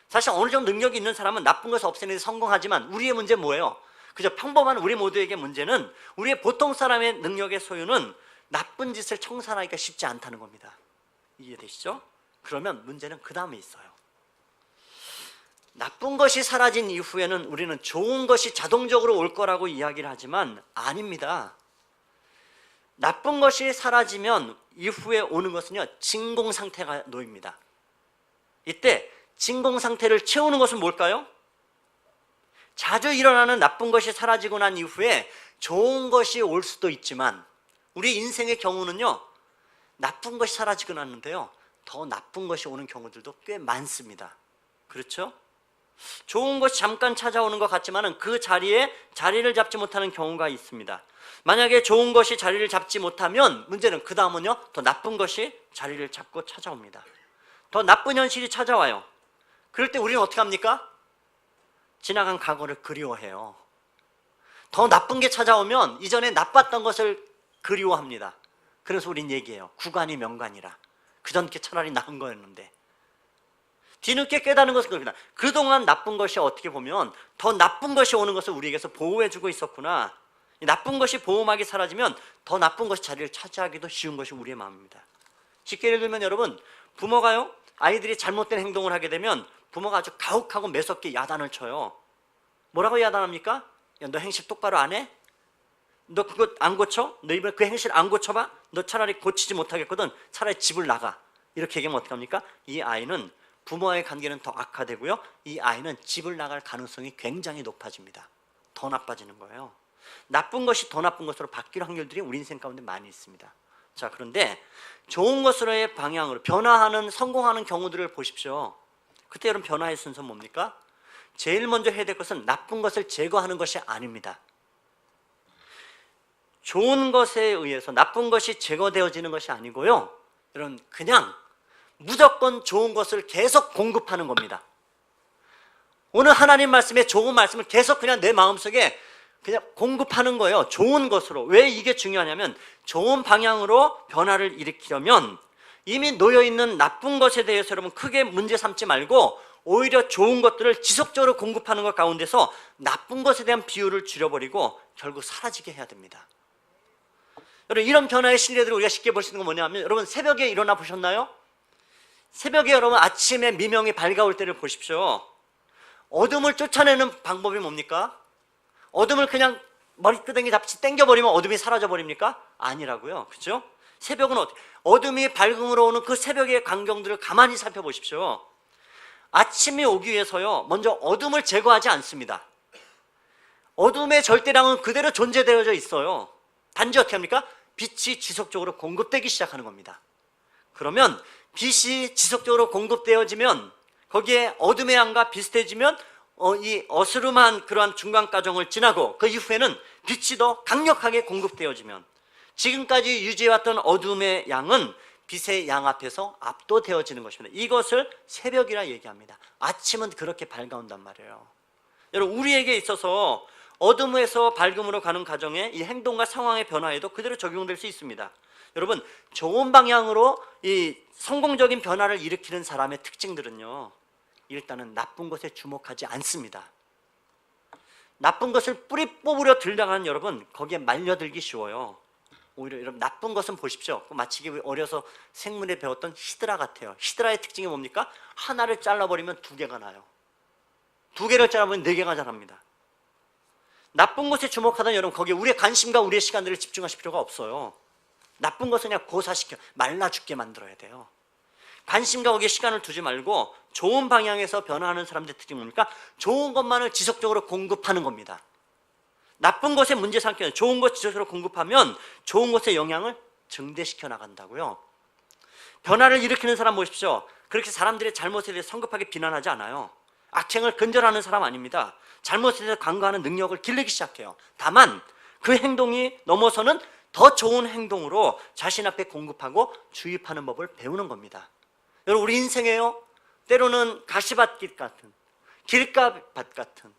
사실 어느 정도 능력이 있는 사람은 나쁜 것을 없애는 데 성공하지만 우리의 문제는 뭐예요? 그저 평범한 우리 모두에게 문제는, 우리의 보통 사람의 능력의 소유는 나쁜 짓을 청산하기가 쉽지 않다는 겁니다. 이해되시죠? 그러면 문제는 그 다음에 있어요. 나쁜 것이 사라진 이후에는 우리는 좋은 것이 자동적으로 올 거라고 이야기를 하지만 아닙니다. 나쁜 것이 사라지면 이후에 오는 것은요, 진공 상태가 놓입니다. 이때 진공 상태를 채우는 것은 뭘까요? 자주 일어나는 나쁜 것이 사라지고 난 이후에 좋은 것이 올 수도 있지만, 우리 인생의 경우는요, 나쁜 것이 사라지고 났는데요, 더 나쁜 것이 오는 경우들도 꽤 많습니다. 그렇죠? 좋은 것이 잠깐 찾아오는 것 같지만 그 자리에 자리를 잡지 못하는 경우가 있습니다. 만약에 좋은 것이 자리를 잡지 못하면 문제는 그 다음은요, 더 나쁜 것이 자리를 잡고 찾아옵니다. 더 나쁜 현실이 찾아와요. 그럴 때 우리는 어떻게 합니까? 지나간 과거를 그리워해요. 더 나쁜 게 찾아오면 이전에 나빴던 것을 그리워합니다. 그래서 우린 얘기해요. 구간이 명간이라. 그전 게 차라리 나은 거였는데. 뒤늦게 깨닫는 것은 그렇구나. 그동안 나쁜 것이 어떻게 보면 더 나쁜 것이 오는 것을 우리에게서 보호해주고 있었구나. 나쁜 것이 보호막이 사라지면 더 나쁜 것이 자리를 차지하기도 쉬운 것이 우리의 마음입니다. 쉽게 예를 들면 여러분, 부모가요, 아이들이 잘못된 행동을 하게 되면 부모가 아주 가혹하고 매섭게 야단을 쳐요. 뭐라고 야단합니까? 야, 너 행실 똑바로 안 해? 너 그거 안 고쳐? 너 이번에 그 행실 안 고쳐봐? 너 차라리 고치지 못하겠거든. 차라리 집을 나가. 이렇게 얘기하면 어떡합니까? 이 아이는 부모와의 관계는 더 악화되고요, 이 아이는 집을 나갈 가능성이 굉장히 높아집니다. 더 나빠지는 거예요. 나쁜 것이 더 나쁜 것으로 바뀔 확률들이 우리 인생 가운데 많이 있습니다. 자, 그런데 좋은 것으로의 방향으로 변화하는, 성공하는 경우들을 보십시오. 그때 여러분, 변화의 순서는 뭡니까? 제일 먼저 해야 될 것은 나쁜 것을 제거하는 것이 아닙니다. 좋은 것에 의해서 나쁜 것이 제거되어지는 것이 아니고요, 여러분, 그냥 무조건 좋은 것을 계속 공급하는 겁니다. 오늘 하나님 말씀에 좋은 말씀을 계속 그냥 내 마음속에 그냥 공급하는 거예요. 좋은 것으로. 왜 이게 중요하냐면, 좋은 방향으로 변화를 일으키려면 이미 놓여있는 나쁜 것에 대해서 여러분 크게 문제 삼지 말고 오히려 좋은 것들을 지속적으로 공급하는 것 가운데서 나쁜 것에 대한 비율을 줄여버리고 결국 사라지게 해야 됩니다. 여러분, 이런 변화의 신뢰들을 우리가 쉽게 볼 수 있는 건 뭐냐면, 여러분 새벽에 일어나 보셨나요? 새벽에 여러분 아침에 미명이 밝아올 때를 보십시오. 어둠을 쫓아내는 방법이 뭡니까? 어둠을 그냥 머리끄댕이 잡지 땡겨버리면 어둠이 사라져버립니까? 아니라고요. 그죠? 새벽은 어떻게? 어둠이 밝음으로 오는 그 새벽의 광경들을 가만히 살펴보십시오. 아침이 오기 위해서요, 먼저 어둠을 제거하지 않습니다. 어둠의 절대량은 그대로 존재되어져 있어요. 단지 어떻게 합니까? 빛이 지속적으로 공급되기 시작하는 겁니다. 그러면 빛이 지속적으로 공급되어지면, 거기에 어둠의 양과 비슷해지면 이 어스름한 그러한 중간 과정을 지나고 그 이후에는 빛이 더 강력하게 공급되어지면, 지금까지 유지해왔던 어둠의 양은 빛의 양 앞에서 압도되어지는 것입니다. 이것을 새벽이라 얘기합니다. 아침은 그렇게 밝아온단 말이에요. 여러분, 우리에게 있어서 어둠에서 밝음으로 가는 과정에 이 행동과 상황의 변화에도 그대로 적용될 수 있습니다. 여러분, 좋은 방향으로 이 성공적인 변화를 일으키는 사람의 특징들은요, 일단은 나쁜 것에 주목하지 않습니다. 나쁜 것을 뿌리 뽑으려 들다가는 여러분 거기에 말려들기 쉬워요. 오히려 여러분, 나쁜 것은 보십시오. 마치 어려서 생물에 배웠던 히드라 같아요. 히드라의 특징이 뭡니까? 하나를 잘라버리면 두 개가 나요. 두 개를 잘라버리면 네 개가 자랍니다. 나쁜 것에 주목하던 여러분, 거기에 우리의 관심과 우리의 시간들을 집중하실 필요가 없어요. 나쁜 것은 그냥 고사시켜 말라 죽게 만들어야 돼요. 관심과 거기에 시간을 두지 말고 좋은 방향에서 변화하는 사람들의 특징이 뭡니까? 좋은 것만을 지속적으로 공급하는 겁니다. 나쁜 것에 문제 삼기는 좋은 것 지속적으로 공급하면 좋은 것의 영향을 증대시켜 나간다고요. 변화를 일으키는 사람 보십시오. 그렇게 사람들의 잘못에 대해 성급하게 비난하지 않아요. 악행을 근절하는 사람 아닙니다. 잘못에 대해서 간과하는 능력을 기르기 시작해요. 다만 그 행동이 넘어서는 더 좋은 행동으로 자신 앞에 공급하고 주입하는 법을 배우는 겁니다. 여러분, 우리 인생에요, 때로는 가시밭길 같은, 길가밭 같은,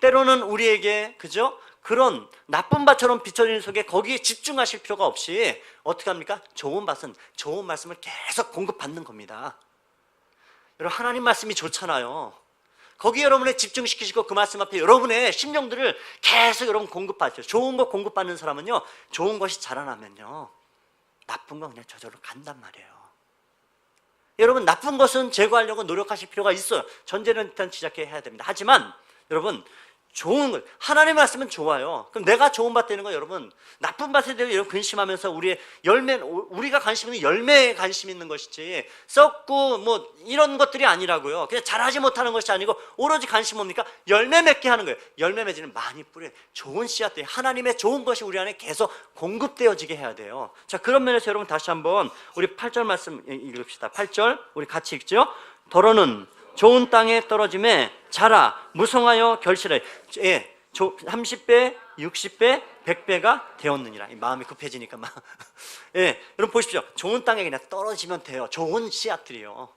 때로는 우리에게 그죠? 그런 나쁜 밭처럼 비춰지는 속에 거기에 집중하실 필요가 없이 어떻게 합니까? 좋은 밭은 좋은 말씀을 계속 공급받는 겁니다. 여러분, 하나님 말씀이 좋잖아요. 거기에 여러분의 집중시키시고 그 말씀 앞에 여러분의 심령들을 계속 여러분 공급하세요. 좋은 거 공급받는 사람은요, 좋은 것이 자라나면요, 나쁜 건 그냥 저절로 간단 말이에요. 여러분, 나쁜 것은 제거하려고 노력하실 필요가 있어요. 전제는 일단 지적해야 됩니다. 하지만 여러분, 좋은 것, 하나님의 말씀은 좋아요. 그럼 내가 좋은 밭 되는 거, 여러분, 나쁜 밭에 대해 여러분 근심하면서 우리의 열매, 우리가 관심 있는 열매에 관심 있는 것이지 썩고 뭐 이런 것들이 아니라고요. 그냥 잘하지 못하는 것이 아니고 오로지 관심 뭡니까? 열매 맺게 하는 거예요. 열매 맺이는 많이 뿌려 좋은 씨앗들이, 하나님의 좋은 것이 우리 안에 계속 공급되어지게 해야 돼요. 자, 그런 면에서 여러분 다시 한번 우리 8절 말씀 읽읍시다. 8절 우리 같이 읽죠. 더러는 좋은 땅에 떨어짐에 자라 무성하여 결실하여 30배, 60배, 100배가 되었느니라. 마음이 급해지니까 막. 예, 여러분 보십시오. 좋은 땅에 그냥 떨어지면 돼요. 좋은 씨앗들이요.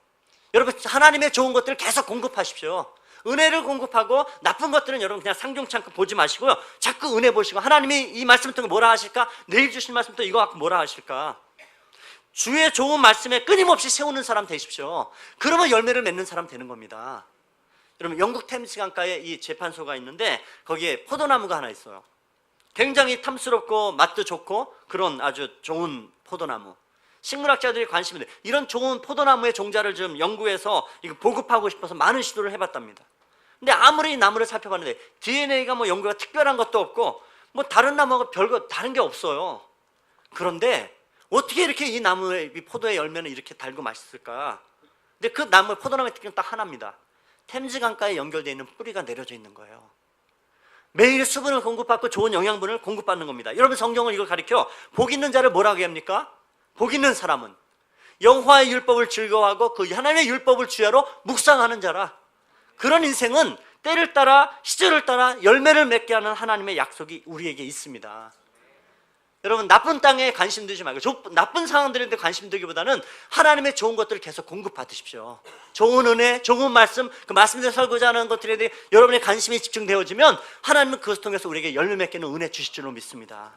여러분, 하나님의 좋은 것들을 계속 공급하십시오. 은혜를 공급하고 나쁜 것들은 여러분 그냥 상중창고 보지 마시고요. 자꾸 은혜 보시고, 하나님이 이 말씀을 통해 뭐라 하실까? 내일 주신 말씀 또 이거 갖고 뭐라 하실까? 주의 좋은 말씀에 끊임없이 세우는 사람 되십시오. 그러면 열매를 맺는 사람 되는 겁니다. 여러분, 영국 템스 강가에 이 재판소가 있는데 거기에 포도나무가 하나 있어요. 굉장히 탐스럽고 맛도 좋고 그런 아주 좋은 포도나무. 식물학자들이 관심이 돼. 이런 좋은 포도나무의 종자를 좀 연구해서 이거 보급하고 싶어서 많은 시도를 해봤답니다. 근데 아무리 이 나무를 살펴봤는데 DNA가 뭐 연구가 특별한 것도 없고 뭐 다른 나무하고 별거 다른 게 없어요. 그런데 어떻게 이렇게 이 나무의, 이 포도의 열매는 이렇게 달고 맛있을까? 근데 그 나무, 포도나무의 특징은 딱 하나입니다. 템즈 강가에 연결되어 있는 뿌리가 내려져 있는 거예요. 매일 수분을 공급받고 좋은 영양분을 공급받는 겁니다. 여러분, 성경은 이걸 가리켜 복 있는 자를 뭐라고 합니까? 복 있는 사람은 여호와의 율법을 즐거워하고 그 하나님의 율법을 주야로 묵상하는 자라. 그런 인생은 때를 따라 시절을 따라 열매를 맺게 하는 하나님의 약속이 우리에게 있습니다. 여러분, 나쁜 땅에 관심 두지 말고 나쁜 상황들한테 관심 두기보다는 하나님의 좋은 것들을 계속 공급받으십시오. 좋은 은혜, 좋은 말씀, 그 말씀대로 살고자 하는 것들에 대해 여러분의 관심이 집중되어지면 하나님은 그것을 통해서 우리에게 열매 맺기는 은혜 주실 줄로 믿습니다.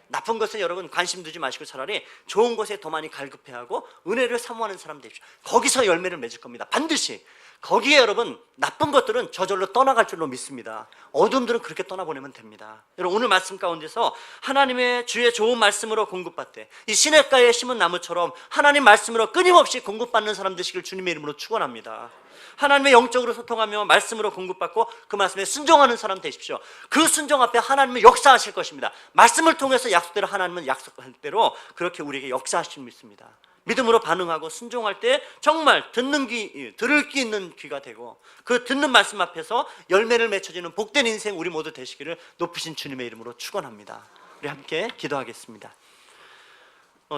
나쁜 것은 여러분 관심 두지 마시고 차라리 좋은 것에 더 많이 갈급해하고 은혜를 사모하는 사람 되십시오. 거기서 열매를 맺을 겁니다. 반드시. 거기에 여러분 나쁜 것들은 저절로 떠나갈 줄로 믿습니다. 어둠들은 그렇게 떠나보내면 됩니다. 여러분, 오늘 말씀 가운데서 하나님의 주의 좋은 말씀으로 공급받되 이 시냇가에 심은 나무처럼 하나님 말씀으로 끊임없이 공급받는 사람 되시길 주님의 이름으로 축원합니다. 하나님의 영적으로 소통하며 말씀으로 공급받고 그 말씀에 순종하는 사람 되십시오. 그 순종 앞에 하나님은 역사하실 것입니다. 말씀을 통해서 약속대로 하나님은 약속한 대로 그렇게 우리에게 역사하실 줄 믿습니다. 믿음으로 반응하고 순종할 때 정말 들을 귀 있는 귀가 되고 그 듣는 말씀 앞에서 열매를 맺혀지는 복된 인생 우리 모두 되시기를 높으신 주님의 이름으로 축원합니다. 우리 함께 기도하겠습니다.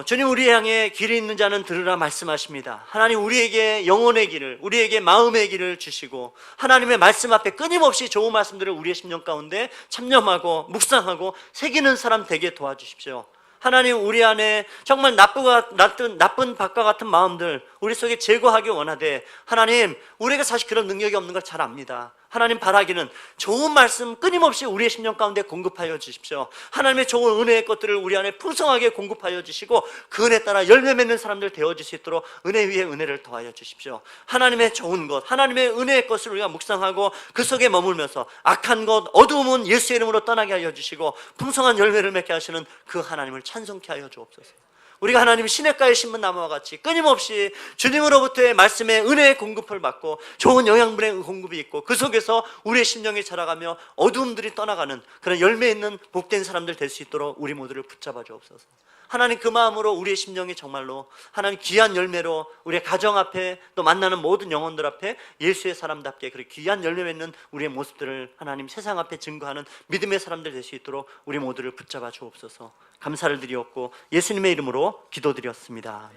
주님, 우리 향해 길이 있는 자는 들으라 말씀하십니다. 하나님, 우리에게 영혼의 길을, 우리에게 마음의 길을 주시고 하나님의 말씀 앞에 끊임없이 좋은 말씀들을 우리의 심령 가운데 참념하고 묵상하고 새기는 사람 되게 도와주십시오. 하나님, 우리 안에 정말 나쁜 밭과 같은 마음들 우리 속에 제거하기 원하되 하나님, 우리가 사실 그런 능력이 없는 걸 잘 압니다. 하나님, 바라기는 좋은 말씀 끊임없이 우리의 심령 가운데 공급하여 주십시오. 하나님의 좋은 은혜의 것들을 우리 안에 풍성하게 공급하여 주시고 그 은혜에 따라 열매 맺는 사람들 되어질 수 있도록 은혜 위에 은혜를 더하여 주십시오. 하나님의 좋은 것, 하나님의 은혜의 것을 우리가 묵상하고 그 속에 머물면서 악한 것, 어두움은 예수의 이름으로 떠나게 하여 주시고 풍성한 열매를 맺게 하시는 그 하나님을 찬송케 하여 주옵소서. 우리가 하나님 시냇가에 심은 나무와 같이 끊임없이 주님으로부터의 말씀의 은혜의 공급을 받고 좋은 영양분의 공급이 있고 그 속에서 우리의 심령이 자라가며 어두움들이 떠나가는 그런 열매 있는 복된 사람들 될 수 있도록 우리 모두를 붙잡아 주옵소서. 하나님 그 마음으로 우리의 심령이 정말로 하나님 귀한 열매로 우리의 가정 앞에 또 만나는 모든 영혼들 앞에 예수의 사람답게 그렇게 귀한 열매 맺는 우리의 모습들을 하나님 세상 앞에 증거하는 믿음의 사람들 될 수 있도록 우리 모두를 붙잡아 주옵소서. 감사를 드리옵고 예수님의 이름으로 기도드렸습니다.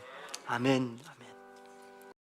아멘.